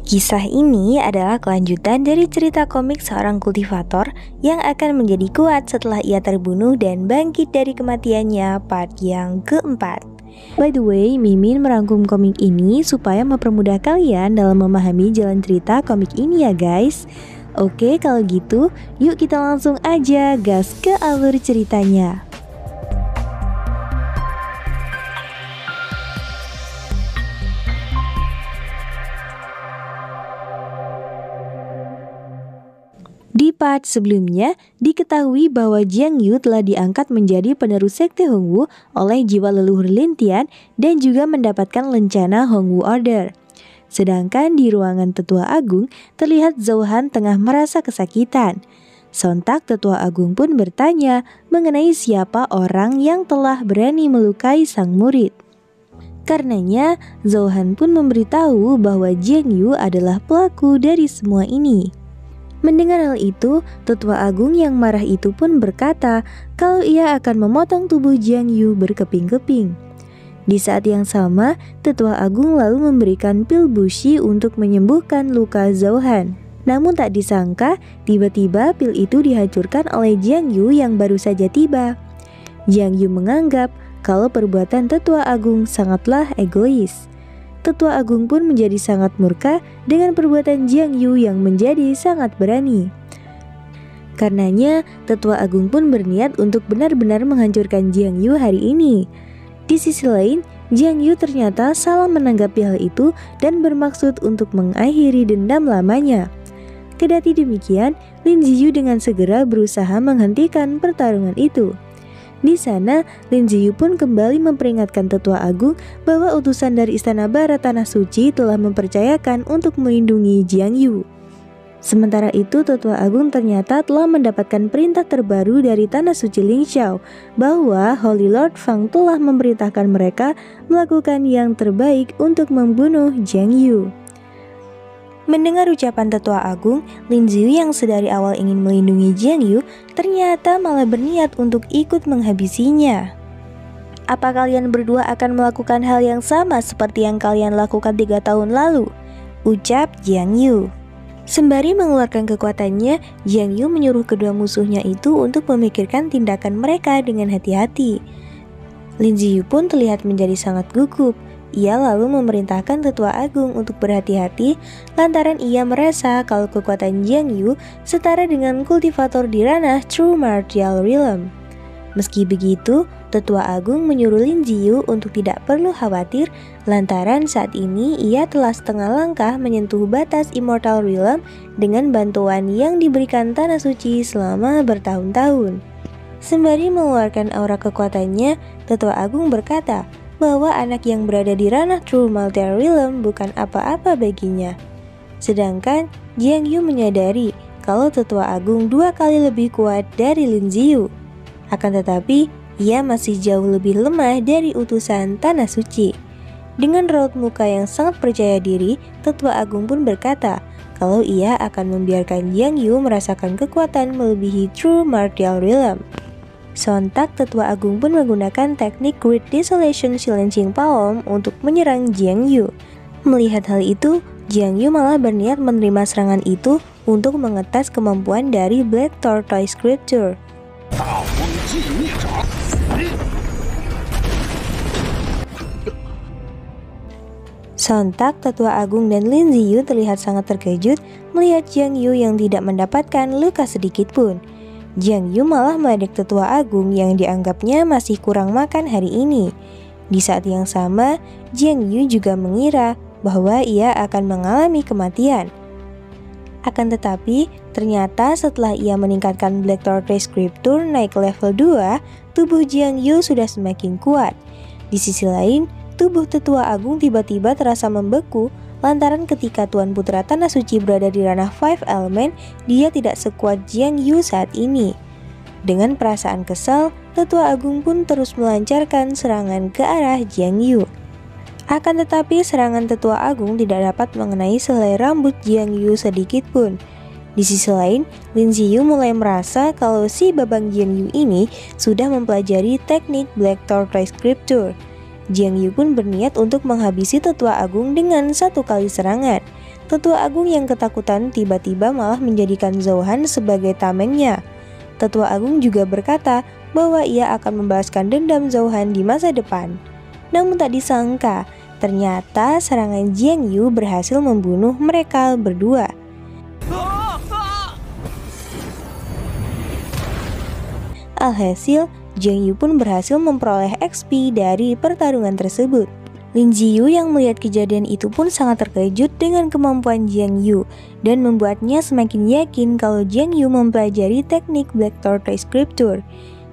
Kisah ini adalah kelanjutan dari cerita komik seorang kultivator yang akan menjadi kuat setelah ia terbunuh dan bangkit dari kematiannya part yang keempat. By the way, Mimin merangkum komik ini supaya mempermudah kalian dalam memahami jalan cerita komik ini ya guys. Oke, kalau gitu yuk kita langsung aja gas ke alur ceritanya. Di part sebelumnya, diketahui bahwa Jiang Yu telah diangkat menjadi penerus sekte Hongwu oleh jiwa leluhur Lin Tian dan juga mendapatkan lencana Hongwu Order. Sedangkan di ruangan Tetua Agung, terlihat Zhou Han tengah merasa kesakitan. Sontak Tetua Agung pun bertanya mengenai siapa orang yang telah berani melukai sang murid. Karenanya, Zhou Han pun memberitahu bahwa Jiang Yu adalah pelaku dari semua ini. Mendengar hal itu, Tetua Agung yang marah itu pun berkata kalau ia akan memotong tubuh Jiang Yu berkeping-keping. Di saat yang sama, Tetua Agung lalu memberikan pil bushi untuk menyembuhkan luka Zhou Han. Namun tak disangka, tiba-tiba pil itu dihancurkan oleh Jiang Yu yang baru saja tiba. Jiang Yu menganggap kalau perbuatan Tetua Agung sangatlah egois. Tetua Agung pun menjadi sangat murka dengan perbuatan Jiang Yu yang menjadi sangat berani. Karenanya, Tetua Agung pun berniat untuk benar-benar menghancurkan Jiang Yu hari ini. Di sisi lain, Jiang Yu ternyata salah menanggapi hal itu dan bermaksud untuk mengakhiri dendam lamanya. Kendati demikian, Lin Ziyu dengan segera berusaha menghentikan pertarungan itu. Di sana, Lin Ziyu pun kembali memperingatkan Tetua Agung bahwa utusan dari Istana Barat Tanah Suci telah mempercayakan untuk melindungi Jiang Yu. Sementara itu, Tetua Agung ternyata telah mendapatkan perintah terbaru dari Tanah Suci Lingxiao bahwa Holy Lord Fang telah memerintahkan mereka melakukan yang terbaik untuk membunuh Jiang Yu. Mendengar ucapan Tetua Agung, Lin Ziyu yang sedari awal ingin melindungi Jiang Yu ternyata malah berniat untuk ikut menghabisinya. Apa kalian berdua akan melakukan hal yang sama seperti yang kalian lakukan 3 tahun lalu? Ucap Jiang Yu. Sembari mengeluarkan kekuatannya, Jiang Yu menyuruh kedua musuhnya itu untuk memikirkan tindakan mereka dengan hati-hati. Lin Ziyu pun terlihat menjadi sangat gugup. Ia lalu memerintahkan Tetua Agung untuk berhati-hati lantaran ia merasa kalau kekuatan Jiang Yu setara dengan kultivator di ranah True Martial Realm. Meski begitu, Tetua Agung menyuruh Lin Ziyu untuk tidak perlu khawatir lantaran saat ini ia telah setengah langkah menyentuh batas Immortal Realm dengan bantuan yang diberikan Tanah Suci selama bertahun-tahun. Sembari mengeluarkan aura kekuatannya, Tetua Agung berkata bahwa anak yang berada di ranah True Martial Realm bukan apa-apa baginya. Sedangkan Jiang Yu menyadari kalau Tetua Agung 2 kali lebih kuat dari Lin Ziyu. Akan tetapi, ia masih jauh lebih lemah dari utusan Tanah Suci. Dengan raut muka yang sangat percaya diri, Tetua Agung pun berkata kalau ia akan membiarkan Jiang Yu merasakan kekuatan melebihi True Martial Realm. Sontak Tetua Agung pun menggunakan teknik Great Desolation Silencing Palm untuk menyerang Jiang Yu. Melihat hal itu, Jiang Yu malah berniat menerima serangan itu untuk mengetes kemampuan dari Black Tortoise Scripture. Sontak Tetua Agung dan Lin Ziyu terlihat sangat terkejut melihat Jiang Yu yang tidak mendapatkan luka sedikit pun. Jiang Yu malah meledek Tetua Agung yang dianggapnya masih kurang makan hari ini. Di saat yang sama, Jiang Yu juga mengira bahwa ia akan mengalami kematian. Akan tetapi, ternyata setelah ia meningkatkan Black Tortoise Scripture naik level 2, tubuh Jiang Yu sudah semakin kuat. Di sisi lain, tubuh Tetua Agung tiba-tiba terasa membeku lantaran ketika Tuan Putra Tanah Suci berada di ranah Five Element, dia tidak sekuat Jiang Yu saat ini. Dengan perasaan kesal, Tetua Agung pun terus melancarkan serangan ke arah Jiang Yu. Akan tetapi serangan Tetua Agung tidak dapat mengenai selai rambut Jiang Yu sedikit pun. Di sisi lain, Lin Ziyu mulai merasa kalau si Babang Jiang Yu ini sudah mempelajari teknik Black Tortoise Scripture. Jiang Yu pun berniat untuk menghabisi Tetua Agung dengan 1 kali serangan. Tetua Agung yang ketakutan tiba-tiba malah menjadikan Zhou Han sebagai tamengnya. Tetua Agung juga berkata bahwa ia akan membalaskan dendam Zhou Han di masa depan. Namun tak disangka, ternyata serangan Jiang Yu berhasil membunuh mereka berdua. Alhasil, Jiang Yu pun berhasil memperoleh XP dari pertarungan tersebut. Lin Ziyu yang melihat kejadian itu pun sangat terkejut dengan kemampuan Jiang Yu dan membuatnya semakin yakin kalau Jiang Yu mempelajari teknik Black Tortoise Scripture.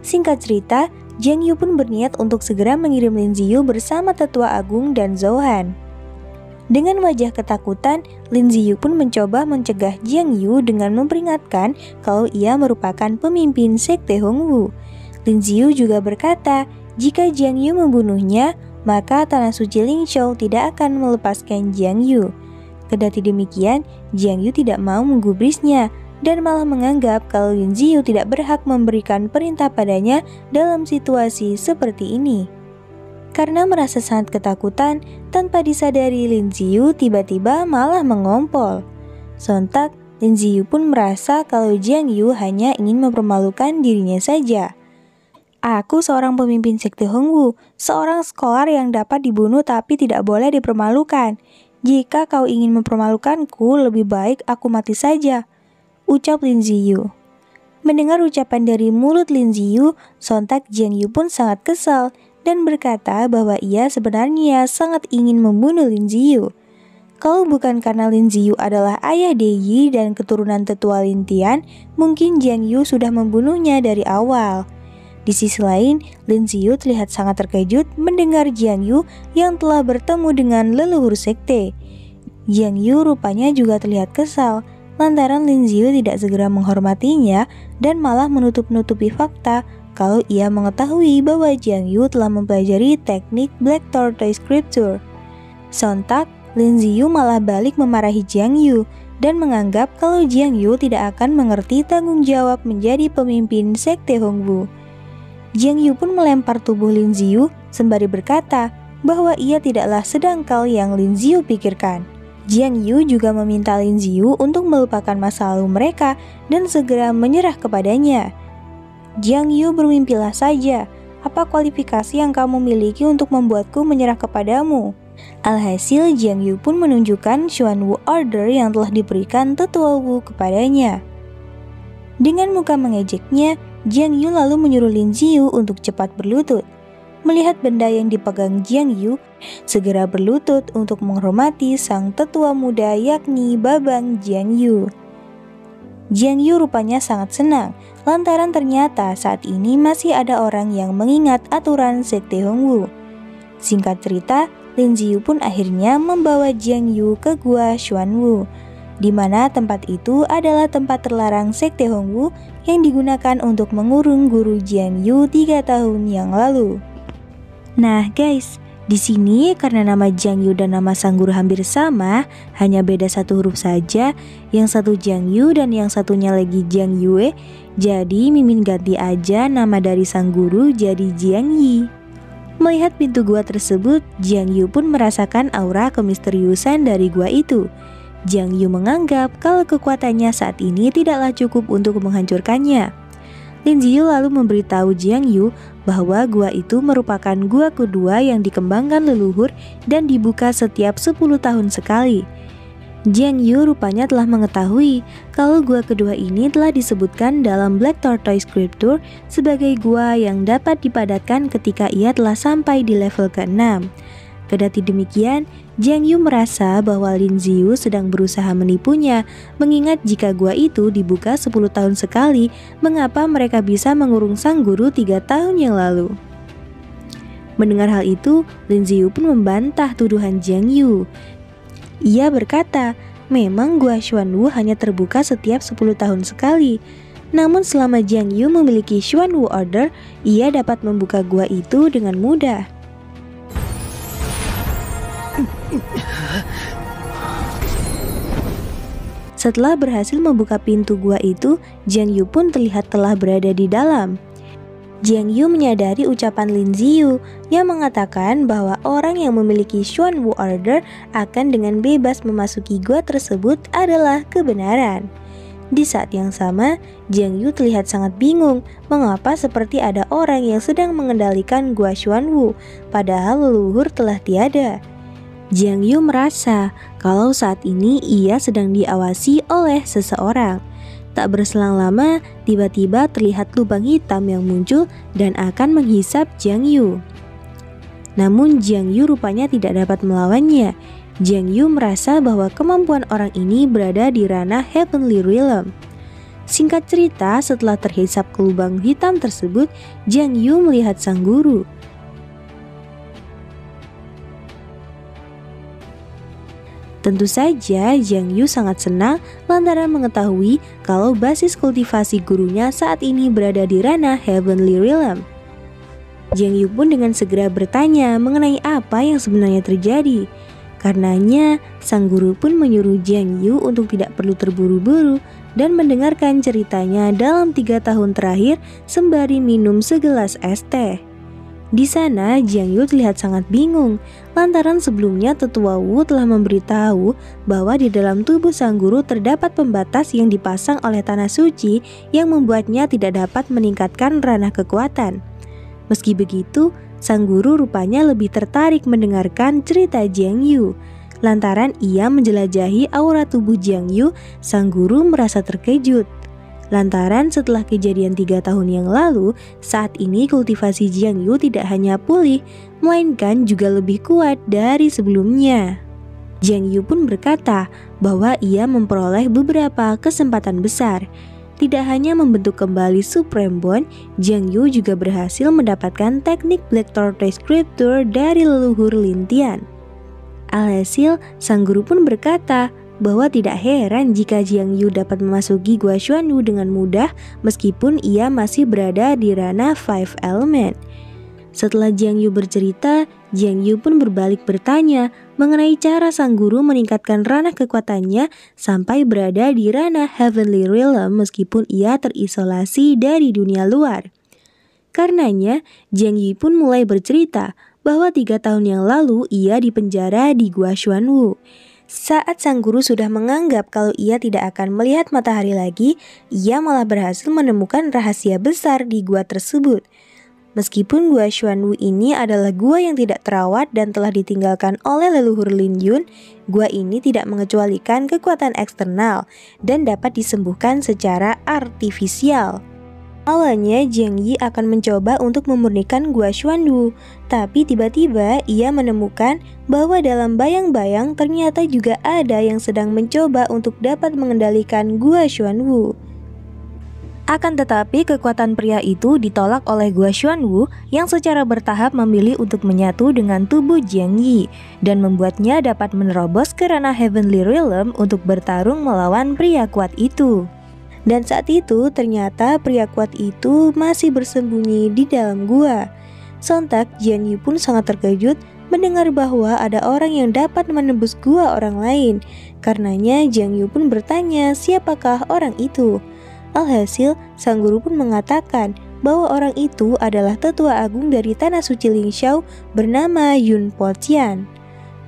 Singkat cerita, Jiang Yu pun berniat untuk segera mengirim Lin Ziyu bersama Tetua Agung dan Zhou Han. Dengan wajah ketakutan, Lin Ziyu pun mencoba mencegah Jiang Yu dengan memperingatkan kalau ia merupakan pemimpin Sekte Hongwu. Lin Ziyu juga berkata, jika Jiang Yu membunuhnya, maka Tanah Suci Lingzhou tidak akan melepaskan Jiang Yu. Kendati demikian, Jiang Yu tidak mau menggubrisnya dan malah menganggap kalau Lin Ziyu tidak berhak memberikan perintah padanya dalam situasi seperti ini. Karena merasa sangat ketakutan, tanpa disadari Lin Ziyu tiba-tiba malah mengompol. Sontak, Lin Ziyu pun merasa kalau Jiang Yu hanya ingin mempermalukan dirinya saja. Aku seorang pemimpin Sekte Hongwu, seorang scholar yang dapat dibunuh tapi tidak boleh dipermalukan. Jika kau ingin mempermalukanku, lebih baik aku mati saja, ucap Lin Ziyu. Mendengar ucapan dari mulut Lin Ziyu, sontak Jiang Yu pun sangat kesal dan berkata bahwa ia sebenarnya sangat ingin membunuh Lin Ziyu. Kalau bukan karena Lin Ziyu adalah ayah Deyi dan keturunan tetua Lin Tian, mungkin Jiang Yu sudah membunuhnya dari awal. Di sisi lain, Lin Ziyu terlihat sangat terkejut mendengar Jiang Yu yang telah bertemu dengan leluhur sekte. Jiang Yu rupanya juga terlihat kesal lantaran Lin Ziyu tidak segera menghormatinya dan malah menutup-nutupi fakta kalau ia mengetahui bahwa Jiang Yu telah mempelajari teknik Black Tortoise Scripture. Sontak, Lin Ziyu malah balik memarahi Jiang Yu dan menganggap kalau Jiang Yu tidak akan mengerti tanggung jawab menjadi pemimpin Sekte Hongwu. Jiang Yu pun melempar tubuh Lin Ziyu sembari berkata bahwa ia tidaklah sedangkal yang Lin Ziyu pikirkan. Jiang Yu juga meminta Lin Ziyu untuk melupakan masa lalu mereka dan segera menyerah kepadanya. Jiang Yu, bermimpilah saja, apa kualifikasi yang kamu miliki untuk membuatku menyerah kepadamu? Alhasil Jiang Yu pun menunjukkan Xuanwu Order yang telah diberikan Tetua Wu kepadanya. Dengan muka mengejeknya, Jiang Yu lalu menyuruh Lin Ziyu untuk cepat berlutut. Melihat benda yang dipegang Jiang Yu, segera berlutut untuk menghormati sang tetua muda yakni Babang Jiang Yu. Jiang Yu rupanya sangat senang, lantaran ternyata saat ini masih ada orang yang mengingat aturan Sekte Hongwu. Singkat cerita, Lin Ziyu pun akhirnya membawa Jiang Yu ke Gua Xuanwu, di mana tempat itu adalah tempat terlarang Sekte Hongwu yang digunakan untuk mengurung guru Jiang Yu 3 tahun yang lalu. Nah guys, di sini karena nama Jiang Yu dan nama sang guru hampir sama, hanya beda satu huruf saja, yang satu Jiang Yu dan yang satunya lagi Jiang Yue, jadi Mimin ganti aja nama dari sang guru jadi Jiang Yi. Melihat pintu gua tersebut, Jiang Yu pun merasakan aura kemisteriusan dari gua itu. Jiang Yu menganggap kalau kekuatannya saat ini tidaklah cukup untuk menghancurkannya. Lin Ziyu lalu memberitahu Jiang Yu bahwa gua itu merupakan gua kedua yang dikembangkan leluhur dan dibuka setiap 10 tahun sekali. Jiang Yu rupanya telah mengetahui kalau gua kedua ini telah disebutkan dalam Black Tortoise Scripture sebagai gua yang dapat dipadatkan ketika ia telah sampai di level ke-6. Kendati demikian, Jiang Yu merasa bahwa Lin Ziyu sedang berusaha menipunya, mengingat jika gua itu dibuka 10 tahun sekali, mengapa mereka bisa mengurung sang guru 3 tahun yang lalu. Mendengar hal itu, Lin Ziyu pun membantah tuduhan Jiang Yu. Ia berkata, memang Gua Xuanwu hanya terbuka setiap 10 tahun sekali. Namun selama Jiang Yu memiliki Xuanwu Order, ia dapat membuka gua itu dengan mudah. Setelah berhasil membuka pintu gua itu, Jiang Yu pun terlihat telah berada di dalam. Jiang Yu menyadari ucapan Lin Ziyu yang mengatakan bahwa orang yang memiliki Xuan Wu Order akan dengan bebas memasuki gua tersebut adalah kebenaran. Di saat yang sama, Jiang Yu terlihat sangat bingung mengapa seperti ada orang yang sedang mengendalikan gua Xuan Wu, padahal leluhur telah tiada. Jiang Yu merasa kalau saat ini ia sedang diawasi oleh seseorang. Tak berselang lama, tiba-tiba terlihat lubang hitam yang muncul dan akan menghisap Jiang Yu. Namun Jiang Yu rupanya tidak dapat melawannya. Jiang Yu merasa bahwa kemampuan orang ini berada di ranah Heavenly Realm. Singkat cerita, setelah terhisap ke lubang hitam tersebut, Jiang Yu melihat sang guru. Tentu saja Jiang Yu sangat senang lantaran mengetahui kalau basis kultivasi gurunya saat ini berada di ranah Heavenly Realm. Jiang Yu pun dengan segera bertanya mengenai apa yang sebenarnya terjadi. Karenanya, sang guru pun menyuruh Jiang Yu untuk tidak perlu terburu-buru dan mendengarkan ceritanya dalam 3 tahun terakhir sembari minum segelas es teh. Di sana, Jiang Yu terlihat sangat bingung lantaran sebelumnya tetua Wu telah memberitahu bahwa di dalam tubuh sang guru terdapat pembatas yang dipasang oleh tanah suci yang membuatnya tidak dapat meningkatkan ranah kekuatan. Meski begitu, sang guru rupanya lebih tertarik mendengarkan cerita Jiang Yu. Lantaran ia menjelajahi aura tubuh Jiang Yu, sang guru merasa terkejut. Lantaran setelah kejadian 3 tahun yang lalu, saat ini kultivasi Jiang Yu tidak hanya pulih, melainkan juga lebih kuat dari sebelumnya. Jiang Yu pun berkata bahwa ia memperoleh beberapa kesempatan besar. Tidak hanya membentuk kembali Supreme Bond, Jiang Yu juga berhasil mendapatkan teknik Black Tortoise Scripture dari leluhur Lin Tian. Alhasil, sang guru pun berkata bahwa tidak heran jika Jiang Yu dapat memasuki Gua Xuan Wu dengan mudah meskipun ia masih berada di ranah Five Element. Setelah Jiang Yu bercerita, Jiang Yu pun berbalik bertanya mengenai cara sang guru meningkatkan ranah kekuatannya sampai berada di ranah Heavenly Realm meskipun ia terisolasi dari dunia luar. Karenanya, Jiang Yu pun mulai bercerita bahwa 3 tahun yang lalu ia dipenjara di Gua Xuan Wu. Saat sang guru sudah menganggap kalau ia tidak akan melihat matahari lagi, ia malah berhasil menemukan rahasia besar di gua tersebut. Meskipun Gua Xuan Wu ini adalah gua yang tidak terawat dan telah ditinggalkan oleh leluhur Lin Yun, gua ini tidak mengecualikan kekuatan eksternal dan dapat disembuhkan secara artifisial. Awalnya Jiang Yi akan mencoba untuk memurnikan Gua Xuan Wu, tapi tiba-tiba ia menemukan bahwa dalam bayang-bayang ternyata juga ada yang sedang mencoba untuk dapat mengendalikan Gua Xuan Wu. Akan tetapi kekuatan pria itu ditolak oleh Gua Xuan Wu yang secara bertahap memilih untuk menyatu dengan tubuh Jiang Yi dan membuatnya dapat menerobos ke ranah Heavenly Realm untuk bertarung melawan pria kuat itu. Dan saat itu ternyata pria kuat itu masih bersembunyi di dalam gua. Sontak Jiang Yu pun sangat terkejut mendengar bahwa ada orang yang dapat menembus gua orang lain. Karenanya Jiang Yu pun bertanya siapakah orang itu. Alhasil sang guru pun mengatakan bahwa orang itu adalah tetua agung dari tanah suci Lingxiao bernama Yun Po Tian.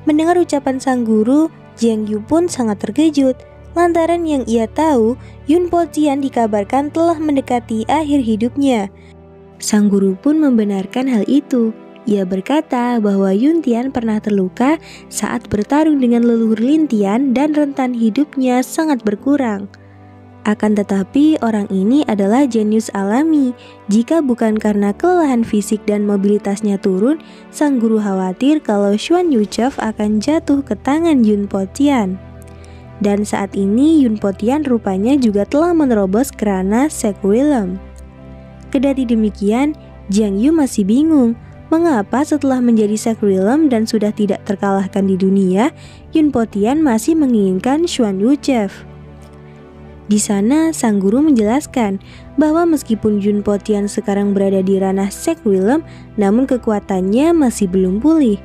Mendengar ucapan sang guru, Jiang Yu pun sangat terkejut. Lantaran yang ia tahu, Yun Po Tian dikabarkan telah mendekati akhir hidupnya. Sang guru pun membenarkan hal itu. Ia berkata bahwa Yun Tian pernah terluka saat bertarung dengan leluhur Lin Tian dan rentan hidupnya sangat berkurang. Akan tetapi orang ini adalah jenius alami. Jika bukan karena kelelahan fisik dan mobilitasnya turun, sang guru khawatir kalau Xuan Yuchef akan jatuh ke tangan Yun Po Tian. Dan saat ini Yun Po Tian rupanya juga telah menerobos ke ranah Sacralum. Kendati demikian, Jiang Yu masih bingung mengapa setelah menjadi Sacralum dan sudah tidak terkalahkan di dunia, Yun Po Tian masih menginginkan Xuan Yuchef. Di sana sang guru menjelaskan bahwa meskipun Yun Po Tian sekarang berada di ranah Sacralum, namun kekuatannya masih belum pulih.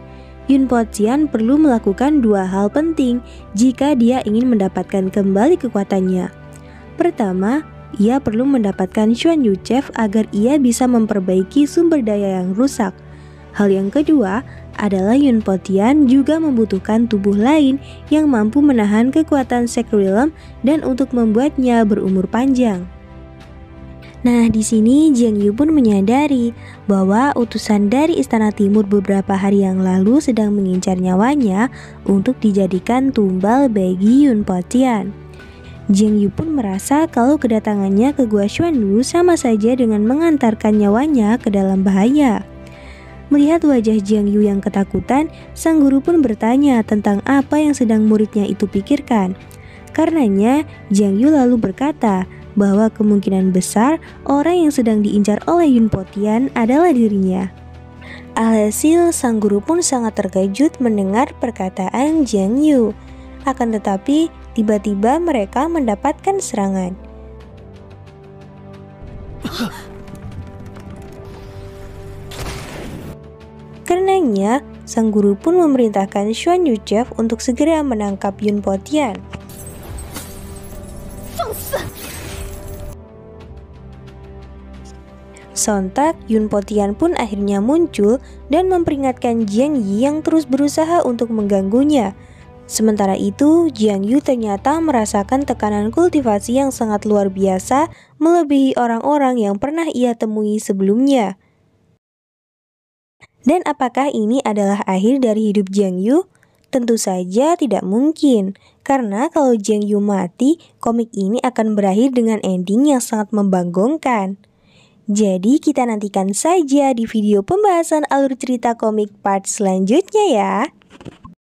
Yun Po Tian perlu melakukan 2 hal penting jika dia ingin mendapatkan kembali kekuatannya. Pertama, ia perlu mendapatkan Xuan Yuchef agar ia bisa memperbaiki sumber daya yang rusak. Hal yang kedua adalah Yun Potian juga membutuhkan tubuh lain yang mampu menahan kekuatan Secrerealm dan untuk membuatnya berumur panjang. Nah, di sini Jiang Yu pun menyadari bahwa utusan dari Istana Timur beberapa hari yang lalu sedang mengincar nyawanya untuk dijadikan tumbal bagi Yun Potian. Jiang Yu pun merasa kalau kedatangannya ke Gua Xuanwu sama saja dengan mengantarkan nyawanya ke dalam bahaya. Melihat wajah Jiang Yu yang ketakutan, sang guru pun bertanya tentang apa yang sedang muridnya itu pikirkan. Karenanya, Jiang Yu lalu berkata bahwa kemungkinan besar orang yang sedang diincar oleh Yun Potian adalah dirinya. Alhasil, sang guru pun sangat terkejut mendengar perkataan Jiang Yu. Akan tetapi, tiba-tiba mereka mendapatkan serangan. Karenanya, sang guru pun memerintahkan Xuan Yuchef untuk segera menangkap Yun Potian. Sontak, Yun Potian pun akhirnya muncul dan memperingatkan Jiang Yi yang terus berusaha untuk mengganggunya. Sementara itu, Jiang Yu ternyata merasakan tekanan kultivasi yang sangat luar biasa, melebihi orang-orang yang pernah ia temui sebelumnya. Dan apakah ini adalah akhir dari hidup Jiang Yu? Tentu saja tidak mungkin, karena kalau Jiang Yu mati, komik ini akan berakhir dengan ending yang sangat membanggakan. Jadi kita nantikan saja di video pembahasan alur cerita komik part selanjutnya ya.